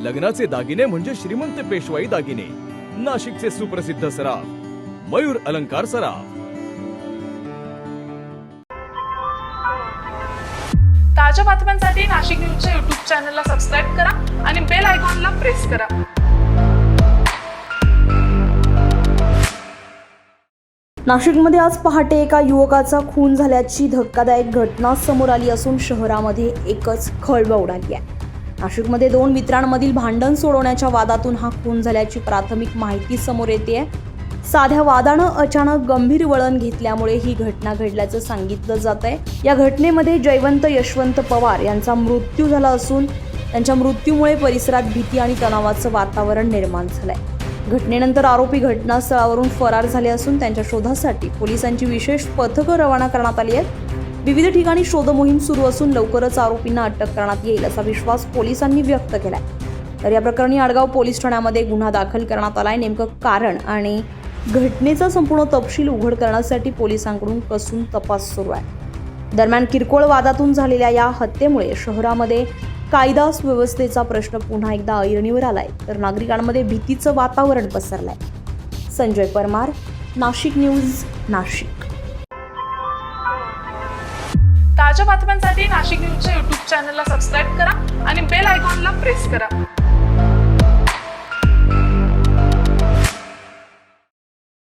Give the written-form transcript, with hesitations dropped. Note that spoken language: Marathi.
लग्नाचे दागिने म्हणजे श्रीमंत पेशवाई दागिने. नाशिकचे सुप्रसिद्ध सराफ मयूर अलंकार सराफ. ताज्या बातम्यांसाठी नाशिक न्यूजच्या YouTube चॅनलला सबस्क्राईब करा आणि बेल आयकॉनला प्रेस करा. नाशिकमध्ये आज पहाटे एका युवकाचा खून झाल्याची धक्कादायक घटना समोर आली असून शहरामध्ये एकच खळबळ उडाली आहे. नाशिकमध्ये दोन मित्रांमधील भांडण सोडवण्याच्या वादातून हा खून झाल्याची प्राथमिक माहिती समोर येते आहे. साध्या वादानं अचानक गंभीर वळण घेतल्यामुळे ही घटना घडल्याचं सांगितलं जात आहे. या घटनेमध्ये जयवंत यशवंत पवार यांचा मृत्यू झाला असून त्यांच्या मृत्यूमुळे परिसरात भीती आणि तणावाचं वातावरण निर्माण झालंय. घटनेनंतर आरोपी घटनास्थळावरून फरार झाले असून त्यांच्या शोधासाठी पोलिसांची विशेष पथकं रवाना करण्यात आली आहेत. विविध ठिकाणी शोध मोहीम सुरू असून लवकरच आरोपींना अटक करण्यात येईल असा विश्वास पोलिसांनी व्यक्त केलाय. तर या प्रकरणी आडगाव पोलीस ठाण्यामध्ये गुन्हा दाखल करण्यात आलाय. नेमकं कारण आणि घटनेचा संपूर्ण तपशील उघड करण्यासाठी पोलिसांकडून कसून तपास सुरू आहे. दरम्यान किरकोळ वादातून झालेल्या या हत्येमुळे शहरामध्ये कायदा सुव्यवस्थेचा प्रश्न पुन्हा एकदा ऐरणीवर आलाय, तर नागरिकांमध्ये भीतीचं वातावरण पसरलंय. संजय परमार, नाशिक न्यूज, नाशिक. ताज्या बातम्यांसाठी नाशिक न्यूजच्या YouTube चॅनलला सबस्क्राईब करा आणि बेल आयकॉनला प्रेस करा.